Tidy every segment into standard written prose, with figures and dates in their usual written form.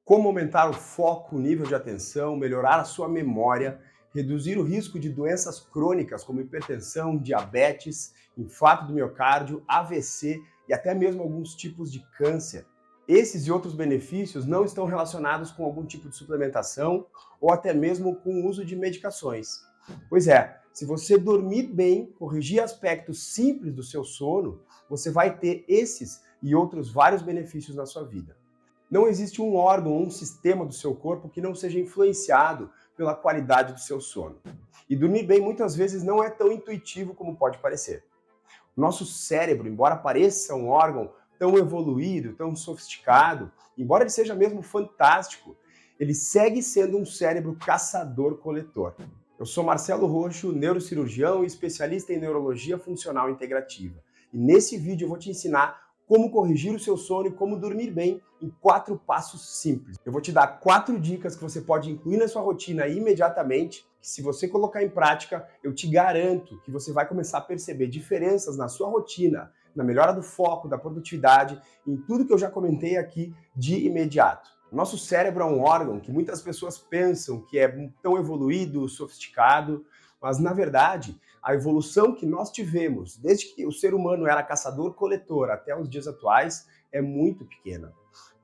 Como aumentar o foco, o nível de atenção, melhorar a sua memória, reduzir o risco de doenças crônicas como hipertensão, diabetes, infarto do miocárdio, AVC e até mesmo alguns tipos de câncer. Esses e outros benefícios não estão relacionados com algum tipo de suplementação ou até mesmo com o uso de medicações. Pois é, se você dormir bem, corrigir aspectos simples do seu sono, você vai ter esses e outros vários benefícios na sua vida. Não existe um órgão ou um sistema do seu corpo que não seja influenciado pela qualidade do seu sono. E dormir bem muitas vezes não é tão intuitivo como pode parecer. O nosso cérebro, embora pareça um órgão tão evoluído, tão sofisticado, embora ele seja mesmo fantástico, ele segue sendo um cérebro caçador-coletor. Eu sou Marcelo Roxo, neurocirurgião e especialista em neurologia funcional integrativa. E nesse vídeo eu vou te ensinar como corrigir o seu sono e como dormir bem em 4 passos simples. Eu vou te dar 4 dicas que você pode incluir na sua rotina imediatamente, que se você colocar em prática, eu te garanto que você vai começar a perceber diferenças na sua rotina, na melhora do foco, da produtividade, em tudo que eu já comentei aqui de imediato. Nosso cérebro é um órgão que muitas pessoas pensam que é tão evoluído, sofisticado, mas na verdade, a evolução que nós tivemos desde que o ser humano era caçador-coletor até os dias atuais é muito pequena.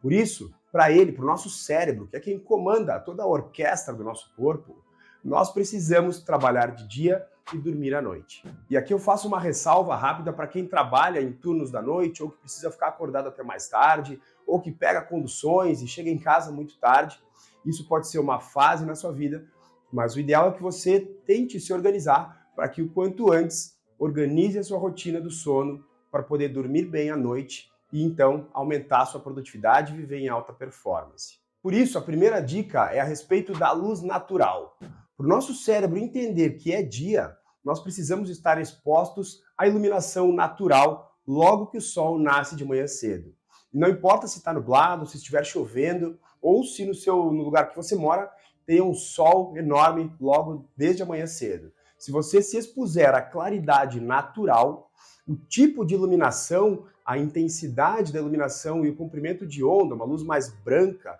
Por isso, para ele, para o nosso cérebro, que é quem comanda toda a orquestra do nosso corpo, nós precisamos trabalhar de dia e dormir à noite. E aqui eu faço uma ressalva rápida para quem trabalha em turnos da noite ou que precisa ficar acordado até mais tarde, ou que pega conduções e chega em casa muito tarde. Isso pode ser uma fase na sua vida, mas o ideal é que você tente se organizar para que o quanto antes organize a sua rotina do sono para poder dormir bem à noite e então aumentar a sua produtividade e viver em alta performance. Por isso, a primeira dica é a respeito da luz natural. Para o nosso cérebro entender que é dia, nós precisamos estar expostos à iluminação natural logo que o sol nasce de manhã cedo. E não importa se está nublado, se estiver chovendo ou se no lugar que você mora tem um sol enorme logo desde a manhã cedo. Se você se expuser à claridade natural, o tipo de iluminação, a intensidade da iluminação e o comprimento de onda, uma luz mais branca,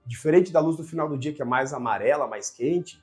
diferente da luz do final do dia que é mais amarela, mais quente,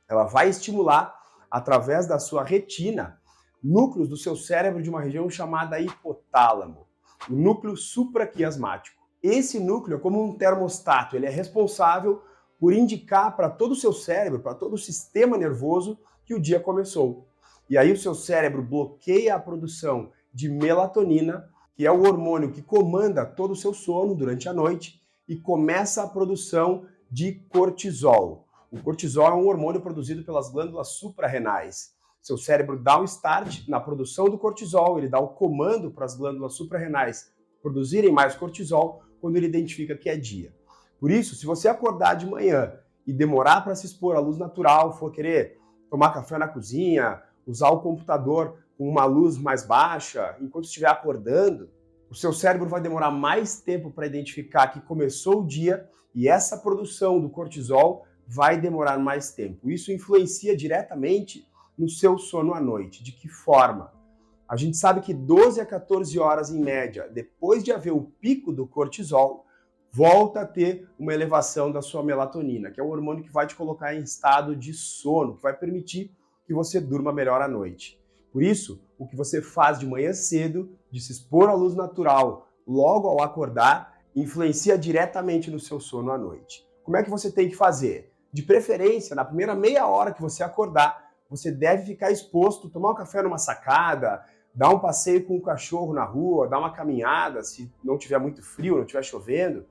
ela vai estimular, através da sua retina, núcleos do seu cérebro de uma região chamada hipotálamo, o núcleo supraquiasmático. Esse núcleo é como um termostato, ele é responsável por indicar para todo o seu cérebro, para todo o sistema nervoso, que o dia começou. E aí o seu cérebro bloqueia a produção de melatonina, que é o hormônio que comanda todo o seu sono durante a noite, e começa a produção de cortisol. O cortisol é um hormônio produzido pelas glândulas suprarrenais. Seu cérebro dá um start na produção do cortisol, ele dá o comando para as glândulas suprarrenais produzirem mais cortisol quando ele identifica que é dia. Por isso, se você acordar de manhã e demorar para se expor à luz natural, for querer tomar café na cozinha, usar o computador com uma luz mais baixa, enquanto estiver acordando, o seu cérebro vai demorar mais tempo para identificar que começou o dia e essa produção do cortisol vai demorar mais tempo. Isso influencia diretamente no seu sono à noite. De que forma? A gente sabe que 12 a 14 horas em média, depois de haver o pico do cortisol, volta a ter uma elevação da sua melatonina, que é o hormônio que vai te colocar em estado de sono, que vai permitir que você durma melhor à noite. Por isso, o que você faz de manhã cedo, de se expor à luz natural logo ao acordar, influencia diretamente no seu sono à noite. Como é que você tem que fazer? De preferência, na primeira meia hora que você acordar, você deve ficar exposto, tomar um café numa sacada, dar um passeio com o cachorro na rua, dar uma caminhada, se não tiver muito frio, não estiver chovendo.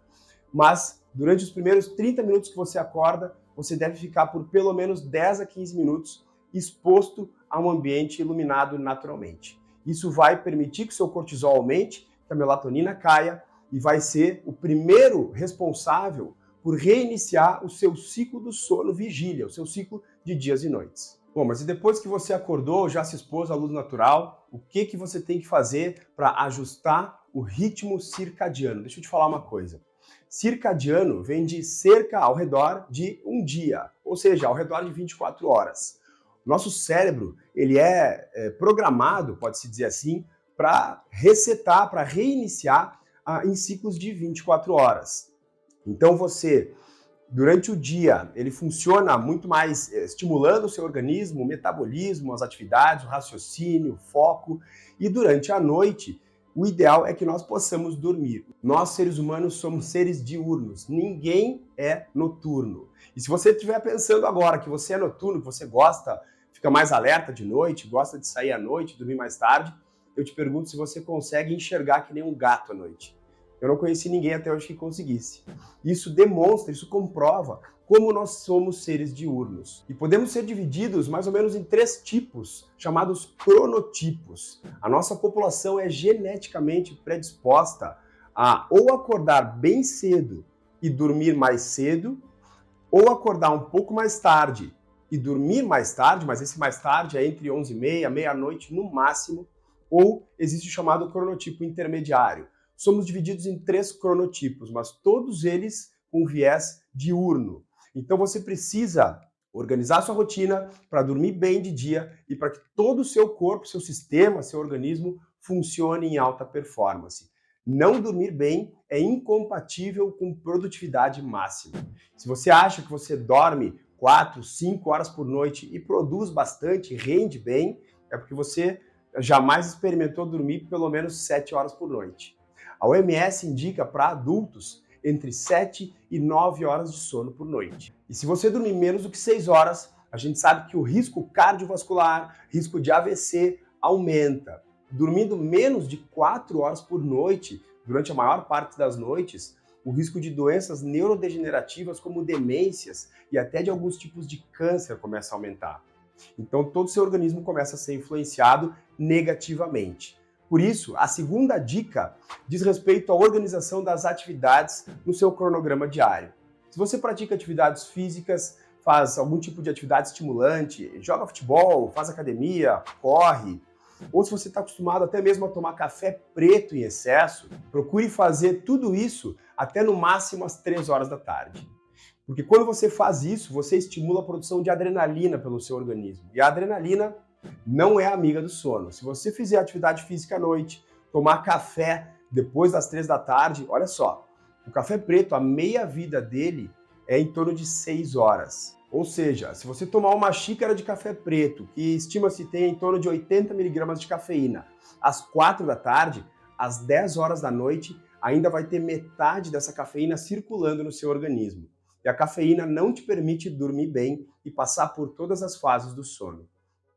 Mas durante os primeiros 30 minutos que você acorda, você deve ficar por pelo menos 10 a 15 minutos exposto a um ambiente iluminado naturalmente. Isso vai permitir que seu cortisol aumente, que a melatonina caia e vai ser o primeiro responsável por reiniciar o seu ciclo do sono vigília, o seu ciclo de dias e noites. Bom, mas e depois que você acordou, já se expôs à luz natural, o que você tem que fazer para ajustar o ritmo circadiano? Deixa eu te falar uma coisa. Circadiano vem de cerca ao redor de um dia, ou seja, ao redor de 24 horas. Nosso cérebro, ele é programado, pode-se dizer assim, para resetar, para reiniciar em ciclos de 24 horas. Então você, durante o dia, ele funciona muito mais estimulando o seu organismo, o metabolismo, as atividades, o raciocínio, o foco. E durante a noite, o ideal é que nós possamos dormir. Nós, seres humanos, somos seres diurnos. Ninguém é noturno. E se você estiver pensando agora que você é noturno, que você gosta, fica mais alerta de noite, gosta de sair à noite, dormir mais tarde, eu te pergunto se você consegue enxergar que nem um gato à noite. Eu não conheci ninguém até hoje que conseguisse. Isso demonstra, isso comprova como nós somos seres diurnos. E podemos ser divididos mais ou menos em 3 tipos, chamados cronotipos. A nossa população é geneticamente predisposta a ou acordar bem cedo e dormir mais cedo, ou acordar um pouco mais tarde e dormir mais tarde, mas esse mais tarde é entre 11h30, meia-noite no máximo, ou existe o chamado cronotipo intermediário. Somos divididos em 3 cronotipos, mas todos eles com viés diurno. Então você precisa organizar sua rotina para dormir bem de dia e para que todo o seu corpo, seu sistema, seu organismo funcione em alta performance. Não dormir bem é incompatível com produtividade máxima. Se você acha que você dorme 4, 5 horas por noite e produz bastante, rende bem, é porque você jamais experimentou dormir pelo menos 7 horas por noite. A OMS indica para adultos entre 7 e 9 horas de sono por noite. E se você dormir menos do que 6 horas, a gente sabe que o risco cardiovascular, risco de AVC aumenta. Dormindo menos de 4 horas por noite, durante a maior parte das noites, o risco de doenças neurodegenerativas como demências e até de alguns tipos de câncer começa a aumentar. Então todo o seu organismo começa a ser influenciado negativamente. Por isso, a segunda dica diz respeito à organização das atividades no seu cronograma diário. Se você pratica atividades físicas, faz algum tipo de atividade estimulante, joga futebol, faz academia, corre, ou se você está acostumado até mesmo a tomar café preto em excesso, procure fazer tudo isso até no máximo às 3 horas da tarde. Porque quando você faz isso, você estimula a produção de adrenalina pelo seu organismo. E a adrenalina não é amiga do sono. Se você fizer atividade física à noite, tomar café depois das 3 da tarde, olha só, o café preto, a meia-vida dele é em torno de 6 horas. Ou seja, se você tomar uma xícara de café preto, que estima-se ter em torno de 80 miligramas de cafeína, às 4 da tarde, às 10 horas da noite, ainda vai ter metade dessa cafeína circulando no seu organismo. E a cafeína não te permite dormir bem e passar por todas as fases do sono.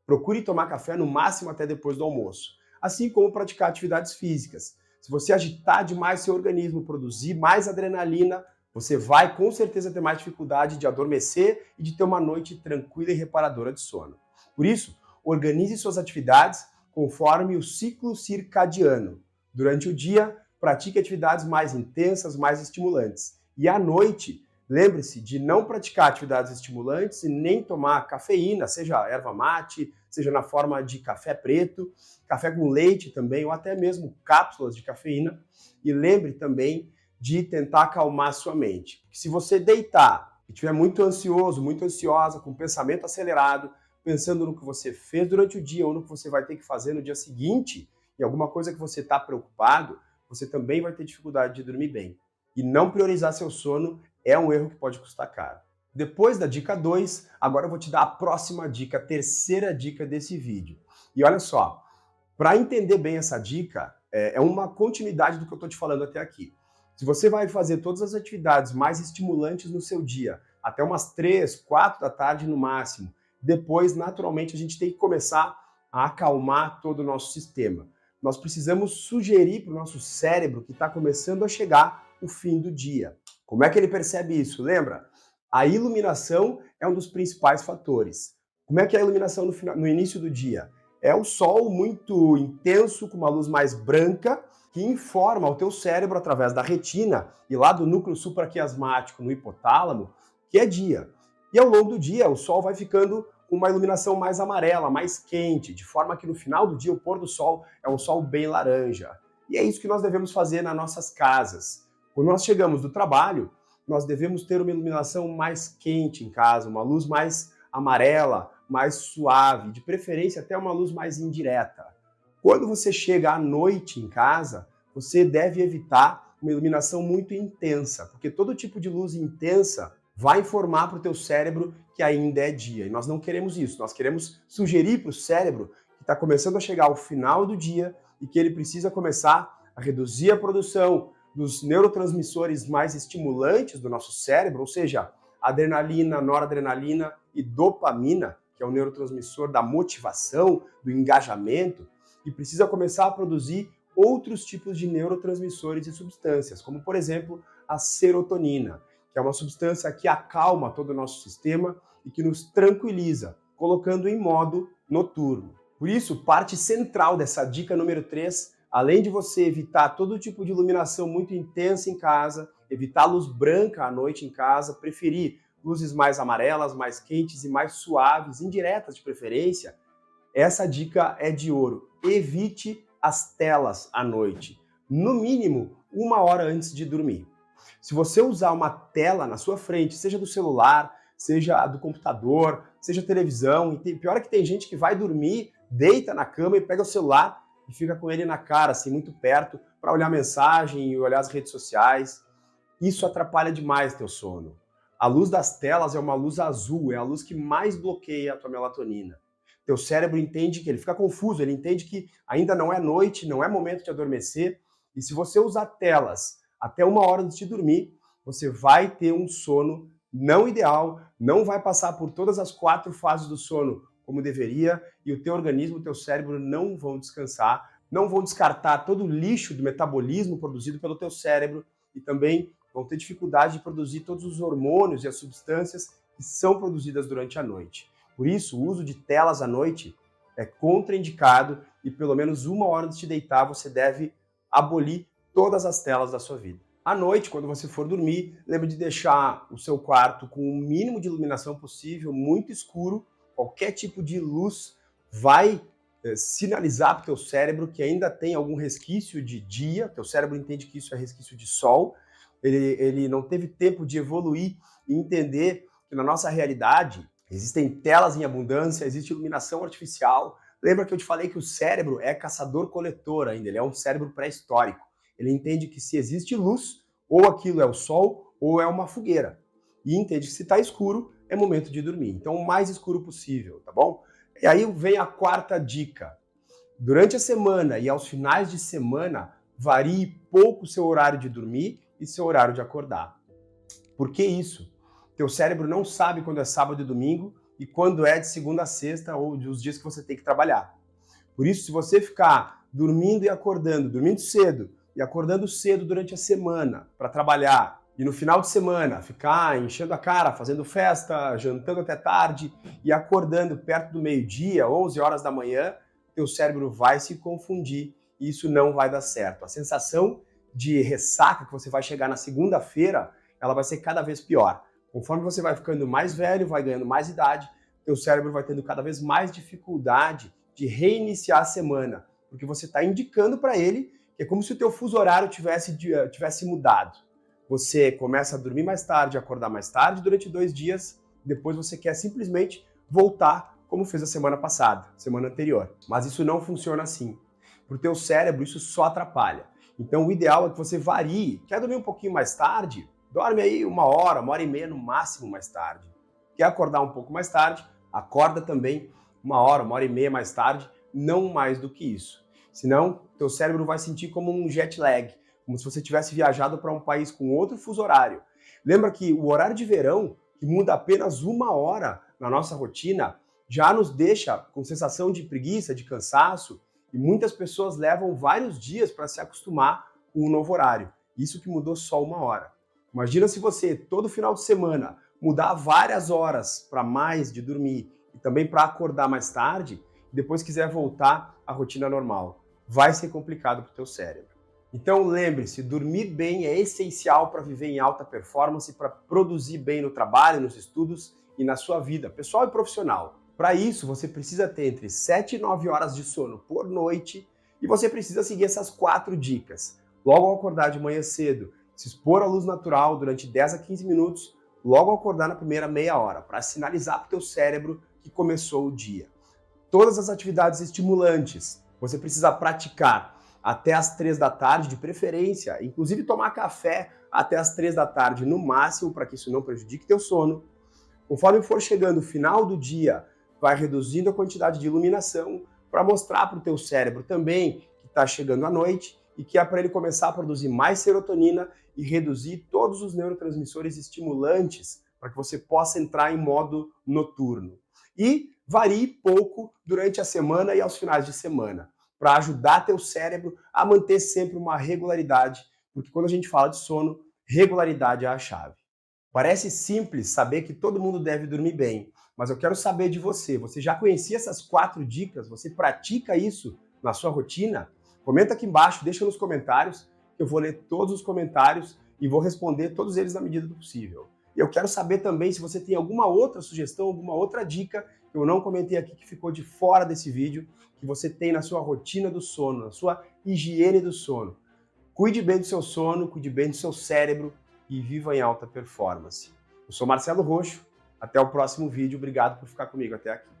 Procure tomar café no máximo até depois do almoço, assim como praticar atividades físicas. Se você agitar demais seu organismo, produzir mais adrenalina, você vai com certeza ter mais dificuldade de adormecer e de ter uma noite tranquila e reparadora de sono. Por isso, organize suas atividades conforme o ciclo circadiano. Durante o dia, pratique atividades mais intensas, mais estimulantes. E à noite, lembre-se de não praticar atividades estimulantes e nem tomar cafeína, seja erva mate, seja na forma de café preto, café com leite também, ou até mesmo cápsulas de cafeína. E lembre também de tentar acalmar sua mente. Se você deitar e estiver muito ansioso, muito ansiosa, com pensamento acelerado, pensando no que você fez durante o dia ou no que você vai ter que fazer no dia seguinte, e alguma coisa que você está preocupado, você também vai ter dificuldade de dormir bem. E não priorizar seu sono é um erro que pode custar caro. Depois da dica 2, agora eu vou te dar a próxima dica, a terceira dica desse vídeo. E olha só, para entender bem essa dica, é uma continuidade do que eu estou te falando até aqui. Se você vai fazer todas as atividades mais estimulantes no seu dia, até umas 3, 4 da tarde no máximo, depois, naturalmente, a gente tem que começar a acalmar todo o nosso sistema. Nós precisamos sugerir para o nosso cérebro que está começando a chegar o fim do dia. Como é que ele percebe isso? Lembra? A iluminação é um dos principais fatores. Como é que é a iluminação no início do dia? É o sol muito intenso, com uma luz mais branca, que informa ao teu cérebro, através da retina e lá do núcleo supraquiasmático no hipotálamo, que é dia. E ao longo do dia, o sol vai ficando com uma iluminação mais amarela, mais quente, de forma que no final do dia o pôr do sol é um sol bem laranja. E é isso que nós devemos fazer nas nossas casas. Quando nós chegamos do trabalho, nós devemos ter uma iluminação mais quente em casa, uma luz mais amarela, mais suave, de preferência até uma luz mais indireta. Quando você chega à noite em casa, você deve evitar uma iluminação muito intensa, porque todo tipo de luz intensa vai informar para o teu cérebro que ainda é dia. E nós não queremos isso, nós queremos sugerir para o cérebro que está começando a chegar ao final do dia e que ele precisa começar a reduzir a produção dos neurotransmissores mais estimulantes do nosso cérebro, ou seja, adrenalina, noradrenalina e dopamina, que é o neurotransmissor da motivação, do engajamento, e precisa começar a produzir outros tipos de neurotransmissores e substâncias, como por exemplo a serotonina, que é uma substância que acalma todo o nosso sistema e que nos tranquiliza, colocando em modo noturno. Por isso, parte central dessa dica número 3, além de você evitar todo tipo de iluminação muito intensa em casa, evitar luz branca à noite em casa, preferir luzes mais amarelas, mais quentes e mais suaves, indiretas de preferência, essa dica é de ouro. Evite as telas à noite, no mínimo 1 hora antes de dormir. Se você usar uma tela na sua frente, seja do celular, seja do computador, seja televisão, pior é que tem gente que vai dormir, deita na cama e pega o celular e fica com ele na cara, assim, muito perto, para olhar mensagem e olhar as redes sociais. Isso atrapalha demais teu sono. A luz das telas é uma luz azul, é a luz que mais bloqueia a tua melatonina. Teu cérebro entende que ele fica confuso, ele entende que ainda não é noite, não é momento de adormecer, e se você usar telas até 1 hora antes de dormir, você vai ter um sono não ideal, não vai passar por todas as 4 fases do sono como deveria, e o teu organismo, o teu cérebro não vão descansar, não vão descartar todo o lixo do metabolismo produzido pelo teu cérebro, e também vão ter dificuldade de produzir todos os hormônios e as substâncias que são produzidas durante a noite. Por isso, o uso de telas à noite é contraindicado e pelo menos 1 hora antes de deitar você deve abolir todas as telas da sua vida. À noite, quando você for dormir, lembre de deixar o seu quarto com o mínimo de iluminação possível, muito escuro. Qualquer tipo de luz vai sinalizar para o teu cérebro que ainda tem algum resquício de dia. Teu cérebro entende que isso é resquício de sol. Ele não teve tempo de evoluir e entender que na nossa realidade existem telas em abundância, existe iluminação artificial. Lembra que eu te falei que o cérebro é caçador-coletor ainda, ele é um cérebro pré-histórico. Ele entende que se existe luz, ou aquilo é o sol, ou é uma fogueira. E entende que se está escuro, é momento de dormir. Então, o mais escuro possível, tá bom? E aí vem a 4ª dica. Durante a semana e aos finais de semana, varie pouco seu horário de dormir e seu horário de acordar. Por que isso? Teu cérebro não sabe quando é sábado e domingo e quando é de segunda a sexta ou dos dias que você tem que trabalhar. Por isso, se você ficar dormindo e acordando, dormindo cedo e acordando cedo durante a semana para trabalhar e no final de semana ficar enchendo a cara, fazendo festa, jantando até tarde e acordando perto do meio-dia, 11 horas da manhã, teu cérebro vai se confundir e isso não vai dar certo. A sensação de ressaca que você vai chegar na segunda-feira, ela vai ser cada vez pior. Conforme você vai ficando mais velho, vai ganhando mais idade, teu cérebro vai tendo cada vez mais dificuldade de reiniciar a semana, porque você está indicando para ele que é como se o teu fuso horário tivesse mudado. Você começa a dormir mais tarde, acordar mais tarde durante 2 dias, depois você quer simplesmente voltar como fez a semana passada, semana anterior. Mas isso não funciona assim. Para o teu cérebro, isso só atrapalha. Então, o ideal é que você varie. Quer dormir um pouquinho mais tarde? Dorme aí 1 hora, 1 hora e meia no máximo mais tarde. Quer acordar um pouco mais tarde? Acorda também 1 hora, 1 hora e meia mais tarde, não mais do que isso. Senão, teu cérebro vai sentir como um jet lag, como se você tivesse viajado para um país com outro fuso horário. Lembra que o horário de verão, que muda apenas 1 hora na nossa rotina, já nos deixa com sensação de preguiça, de cansaço, e muitas pessoas levam vários dias para se acostumar com o novo horário. Isso que mudou só 1 hora. Imagina se você, todo final de semana, mudar várias horas para mais de dormir e também para acordar mais tarde, e depois quiser voltar à rotina normal. Vai ser complicado para o teu cérebro. Então lembre-se, dormir bem é essencial para viver em alta performance, para produzir bem no trabalho, nos estudos e na sua vida, pessoal e profissional. Para isso, você precisa ter entre 7 e 9 horas de sono por noite e você precisa seguir essas 4 dicas. Logo ao acordar de manhã cedo, se expor à luz natural durante 10 a 15 minutos, logo ao acordar na primeira meia hora, para sinalizar para o teu cérebro que começou o dia. Todas as atividades estimulantes você precisa praticar até as 3 da tarde, de preferência, inclusive tomar café até as 3 da tarde no máximo, para que isso não prejudique teu sono. Conforme for chegando o final do dia, vai reduzindo a quantidade de iluminação para mostrar para o teu cérebro também que está chegando a noite e que é para ele começar a produzir mais serotonina e reduzir todos os neurotransmissores estimulantes para que você possa entrar em modo noturno. E varie pouco durante a semana e aos finais de semana, para ajudar teu cérebro a manter sempre uma regularidade, porque quando a gente fala de sono, regularidade é a chave. Parece simples saber que todo mundo deve dormir bem, mas eu quero saber de você. Você já conhecia essas 4 dicas? Você pratica isso na sua rotina? Comenta aqui embaixo, deixa nos comentários, que eu vou ler todos os comentários e vou responder todos eles na medida do possível. E eu quero saber também se você tem alguma outra sugestão, alguma outra dica que eu não comentei aqui, que ficou de fora desse vídeo, que você tem na sua rotina do sono, na sua higiene do sono. Cuide bem do seu sono, cuide bem do seu cérebro e viva em alta performance. Eu sou Marcelo Roxo, até o próximo vídeo, obrigado por ficar comigo até aqui.